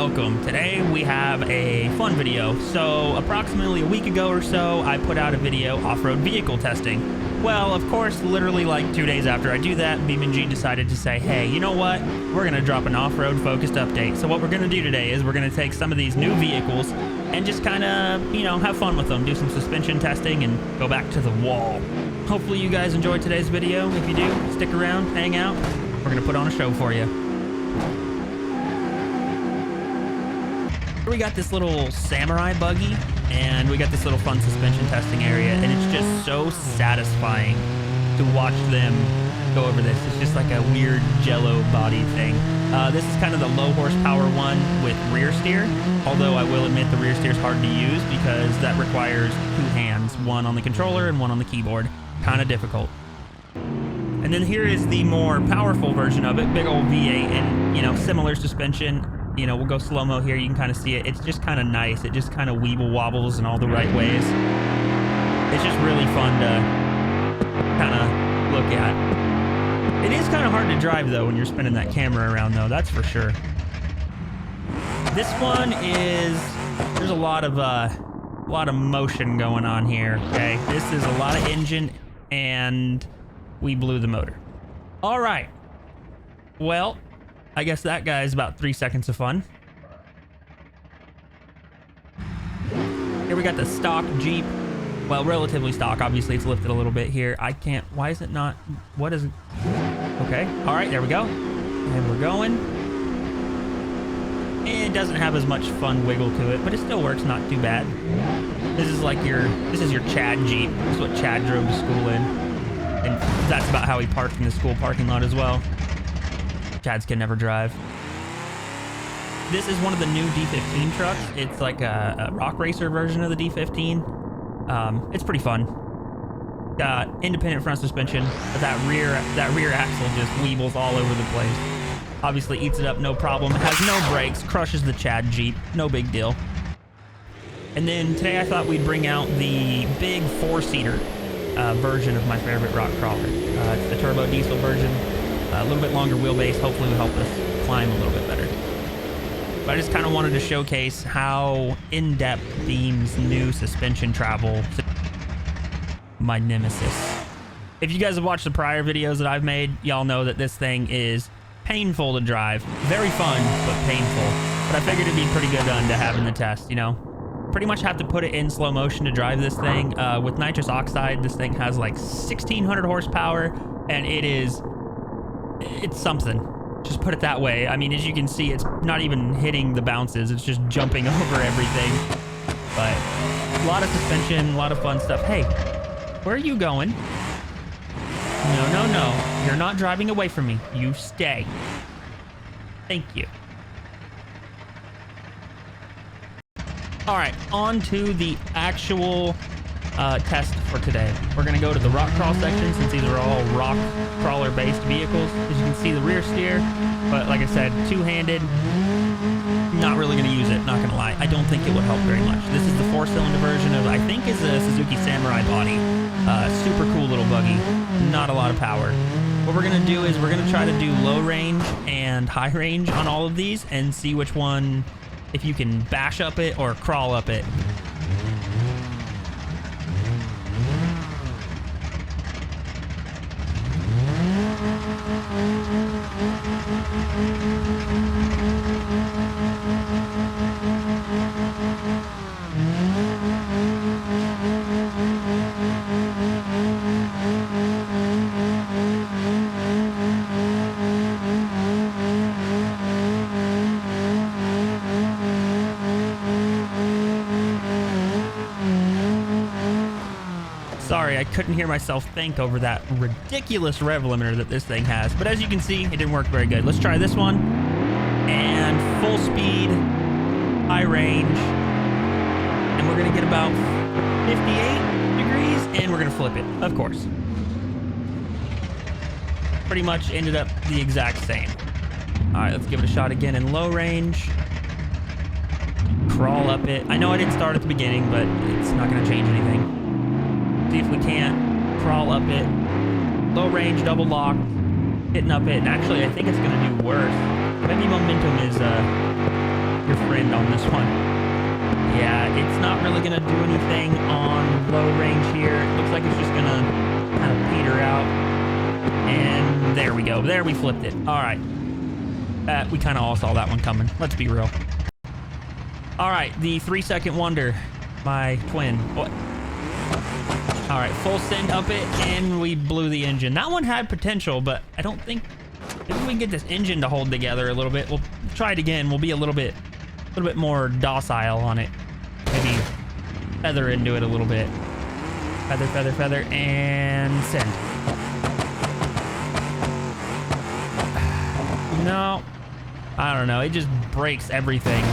welcome. Today we have a fun video. So approximately a week ago or so, I put out a video off-road vehicle testing. Well, of course, literally like 2 days after I do that, BeamnNG decided to say, hey, you know what? We're gonna drop an off-road focused update. So what we're gonna do today is we're gonna take some of these new vehicles and just kind of, you know, have fun with them, do some suspension testing and go back to the wall. Hopefully you guys enjoyed today's video. If you do, stick around, hang out. We're gonna put on a show for you. We got this little samurai buggy and we got this little fun suspension testing area, and it's just so satisfying to watch them go over this. It's just like a weird jello body thing. This is kind of the low horsepower one with rear steer, although I will admit the rear steer is hard to use because that requires two hands, one on the controller and one on the keyboard. Kind of difficult. And then here is the more powerful version of it, big old V8 and, you know, similar suspension. You know, we'll go slow-mo here. You can kind of see it. It's just kind of nice. It just kind of weeble wobbles in all the right ways. It's just really fun to kind of look at. It is kind of hard to drive, though, when you're spinning that camera around, though. That's for sure. This one is... There's a lot of motion going on here, okay? This is a lot of engine, and we blew the motor. All right. Well... I guess that guy is about 3 seconds of fun. Here we got the stock Jeep. Well, relatively stock. Obviously, it's lifted a little bit here. I can't... Why is it not... What is it? Okay. All right, there we go. And we're going. It doesn't have as much fun wiggle to it, but it still works not too bad. This is like your... This is your Chad Jeep. This is what Chad drove to school in. And that's about how he parked in the school parking lot as well. Chads can never drive. This is one of the new D15 trucks. It's like a rock racer version of the D15. It's pretty fun. Independent front suspension, but that rear axle just weebles all over the place. Obviously eats it up, no problem. It has no brakes, crushes the Chad Jeep, no big deal. And then today I thought we'd bring out the big four-seater version of my favorite rock crawler. It's the turbo diesel version. A little bit longer wheelbase, hopefully will help us climb a little bit better. But I just kind of wanted to showcase how in-depth Beam's new suspension travel, my nemesis. If you guys have watched the prior videos that I've made, y'all know that this thing is painful to drive. Very fun, but painful. But I figured it'd be pretty good to have in the test, you know? Pretty much have to put it in slow motion to drive this thing. With nitrous oxide, this thing has like 1,600 horsepower, and it's something. Just put it that way. I mean, as you can see, it's not even hitting the bounces. It's just jumping over everything. But a lot of suspension, a lot of fun stuff. Hey, where are you going? No, no, no. You're not driving away from me. You stay. Thank you. All right, on to the actual test for today. We're gonna go to the rock crawl section since these are all rock crawler based vehicles. As you can see, the rear steer, but like I said, two-handed. Not really gonna use it, not gonna lie. I don't think it would help very much. This is the four-cylinder version of, I think is a Suzuki Samurai body. Super cool little buggy, not a lot of power. What we're gonna do is we're gonna try to do low range and high range on all of these and see which one, if you can bash up it or crawl up it. Sorry, I couldn't hear myself think over that ridiculous rev limiter that this thing has. But as you can see, it didn't work very good. Let's try this one. And full speed, high range. And we're gonna get about 58 degrees, and we're gonna flip it, of course. Pretty much ended up the exact same. All right, let's give it a shot again in low range. Crawl up it. I know I didn't start at the beginning, but it's not gonna change anything. See if we can't crawl up it. Low range, double lock, hitting up it. And actually, I think it's going to do worse. Maybe momentum is your friend on this one. Yeah, it's not really gonna do anything on low range here. It looks like it's just gonna kind of peter out. And there we go. There, we flipped it. All right. We kind of all saw that one coming. Let's be real. All right, the 3-second wonder, my twin. What? All right, full send up it, and we blew the engine. That one had potential, but I don't think... Maybe we can get this engine to hold together a little bit. We'll try it again. We'll be a little bit more docile on it. Maybe feather into it a little bit. Feather, feather, feather, and send. No, I don't know. It just breaks everything.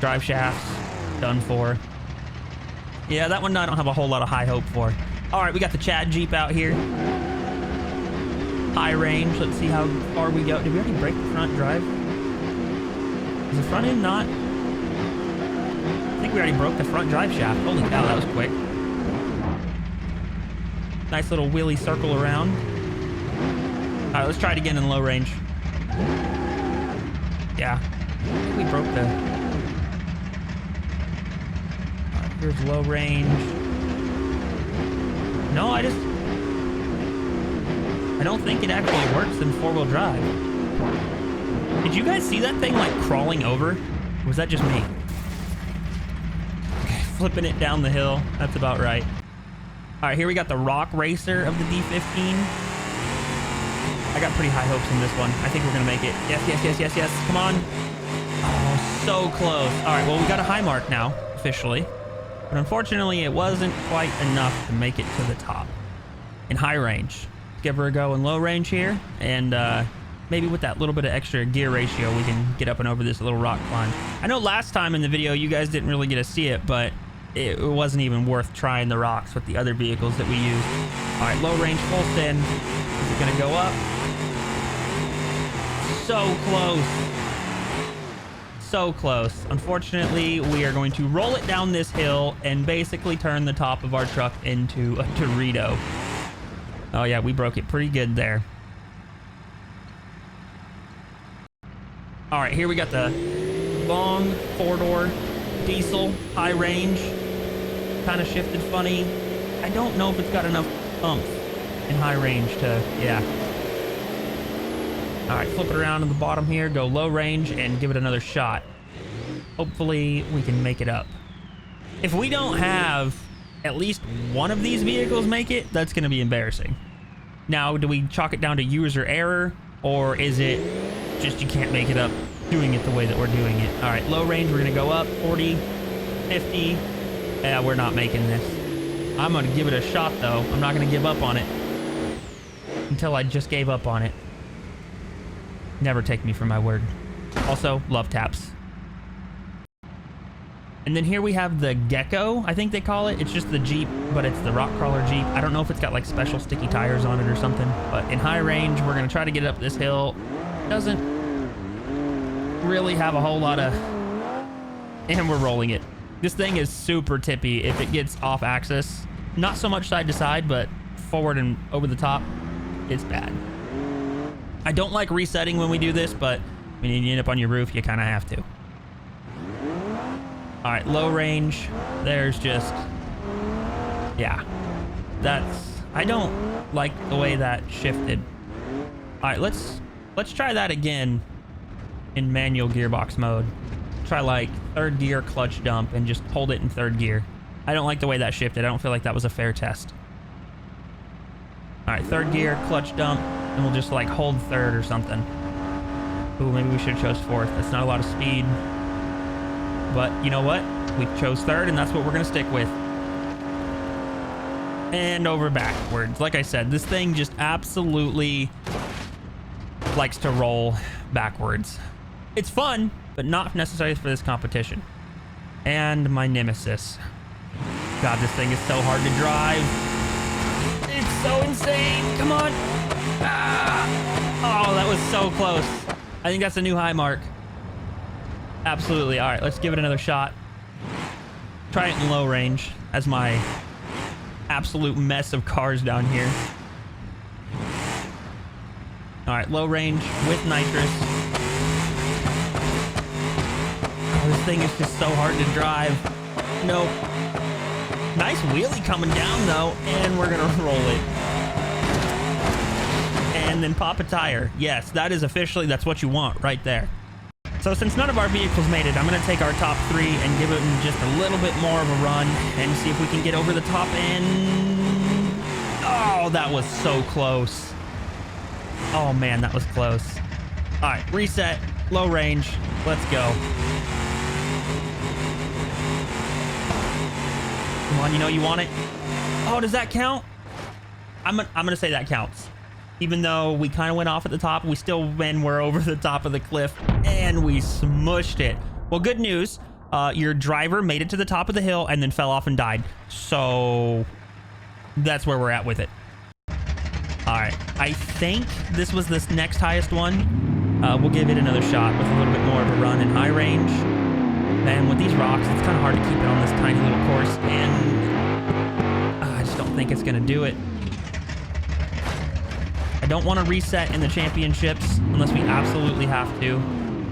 Drive shafts, done for. Yeah, that one I don't have a whole lot of high hope for. All right, we got the Chad Jeep out here. High range. Let's see how far we go. Did we already break the front drive? Is the front end not? I think we already broke the front drive shaft. Holy cow, that was quick. Nice little wheelie circle around. All right, let's try it again in low range. Yeah, I think we broke the... All right, here's low range. No, I don't think it actually works in 4-wheel drive. Did you guys see that thing like crawling over? Or was that just me? Okay, flipping it down the hill. That's about right. All right, here we got the Rock Racer of the D15. I got pretty high hopes in this one. I think we're gonna make it. Yes, yes, yes, yes, yes. Come on. Oh, so close. All right, well, we got a high mark now, officially. But unfortunately, it wasn't quite enough to make it to the top. In high range. Give her a go in low range here. And maybe with that little bit of extra gear ratio, we can get up and over this little rock climb. I know last time in the video, you guys didn't really get to see it, but it wasn't even worth trying the rocks with the other vehicles that we used. All right, low range, full send. Is it gonna go up? So close. So close. Unfortunately, we are going to roll it down this hill and basically turn the top of our truck into a Dorito. Oh yeah, we broke it pretty good there. All right, here we got the long 4-door diesel, high range. Kind of shifted funny. I don't know if it's got enough oomph in high range to, yeah. All right, flip it around in the bottom here, go low range, and give it another shot. Hopefully, we can make it up. If we don't have at least one of these vehicles make it, that's going to be embarrassing. Now, do we chalk it down to user error, or is it just you can't make it up doing it the way that we're doing it? All right, low range, we're going to go up, 40, 50. Yeah, we're not making this. I'm going to give it a shot, though. I'm not going to give up on it until I just gave up on it. Never take me for my word. Also, love taps. And then here we have the Gecko, I think they call it. It's just the Jeep, but it's the rock crawler Jeep. I don't know if it's got like special sticky tires on it or something, but in high range, we're gonna try to get it up this hill. Doesn't really have a whole lot of, and we're rolling it. This thing is super tippy if it gets off axis. Not so much side to side, but forward and over the top, it's bad. I don't like resetting when we do this, but when you end up on your roof, you kind of have to. All right, low range. There's just, yeah, that's, I don't like the way that shifted. All right, let's try that again in manual gearbox mode. Try like 3rd gear clutch dump and just hold it in 3rd gear. I don't like the way that shifted. I don't feel like that was a fair test. All right, 3rd gear clutch dump, and we'll just like hold 3rd or something. Ooh, maybe we should have chose 4th. That's not a lot of speed. But you know what? We chose 3rd, and that's what we're gonna stick with. And over backwards. Like I said, this thing just absolutely likes to roll backwards. It's fun, but not necessary for this competition. And my nemesis. God, this thing is so hard to drive. It's so insane. Come on. Ah. Oh, that was so close. I think that's a new high mark. Absolutely. All right, let's give it another shot. Try it in low range as my absolute mess of cars down here. All right, low range with nitrous. thing is just so hard to drive. Nope. Nice wheelie coming down though, and we're gonna roll it. And then pop a tire. Yes, that is officially, that's what you want right there. So since none of our vehicles made it, I'm gonna take our top 3 and give it just a little bit more of a run and see if we can get over the top end. Oh, that was so close. Oh man, that was close. All right, reset, low range, let's go. Come on, you know you want it. Oh, does that count? I'm gonna say that counts. Even though we kind of went off at the top, we still we're over the top of the cliff and we smushed it. Well, good news. Your driver made it to the top of the hill and then fell off and died. So that's where we're at with it. All right, I think this was this next highest one. We'll give it another shot with a little bit more of a run in high range. Man, with these rocks, it's kind of hard to keep it on this tiny little course, and I just don't think it's gonna do it. I don't want to reset in the championships unless we absolutely have to.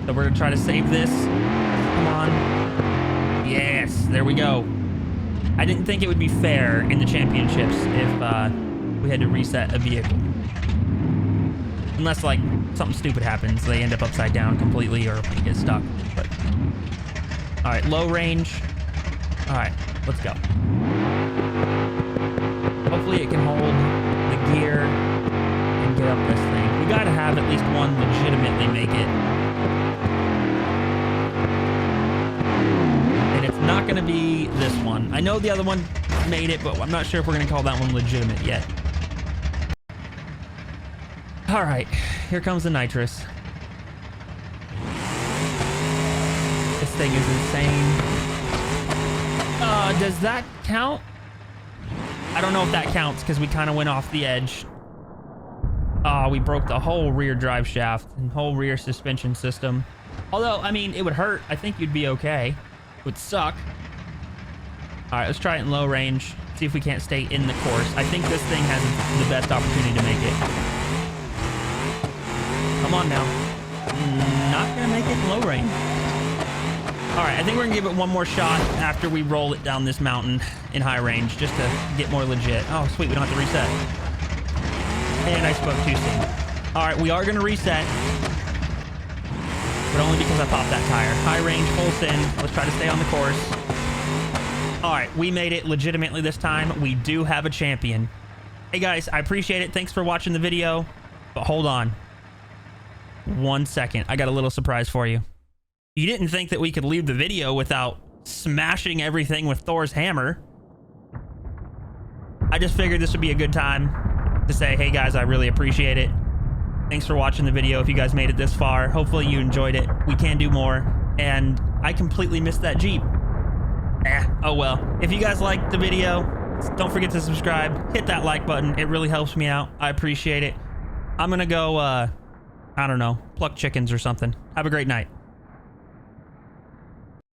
So we're gonna try to save this. Come on. Yes, there we go. I didn't think it would be fair in the championships if we had to reset a vehicle. Unless like something stupid happens, they end up upside down completely or we get stuck. But all right, low range. All right, let's go. Hopefully it can hold the gear and get up this thing. We gotta have at least one legitimately make it. And it's not gonna be this one. I know the other one made it, but I'm not sure if we're gonna call that one legitimate yet. All right, here comes the nitrous. This thing is insane. Does that count? I don't know if that counts because we kind of went off the edge. We broke the whole rear drive shaft and whole rear suspension system. Although, I mean, it would hurt. I think you'd be okay. It would suck. All right, let's try it in low range. See if we can't stay in the course. I think this thing has the best opportunity to make it. Come on now. Not gonna make it in low range. All right, I think we're gonna give it one more shot after we roll it down this mountain in high range just to get more legit. Oh, sweet, we don't have to reset. And I spoke too soon. All right, we are gonna reset, but only because I popped that tire. High range, full send. Let's try to stay on the course. All right, we made it legitimately this time. We do have a champion. Hey guys, I appreciate it. Thanks for watching the video, but hold on. 1 second, I got a little surprise for you. You didn't think that we could leave the video without smashing everything with Thor's hammer. I just figured this would be a good time to say, hey guys, I really appreciate it. Thanks for watching the video. If you guys made it this far, hopefully you enjoyed it. We can do more. And I completely missed that Jeep. Oh well. If you guys liked the video, don't forget to subscribe. Hit that like button. It really helps me out. I appreciate it. I'm gonna go, I don't know, pluck chickens or something. Have a great night.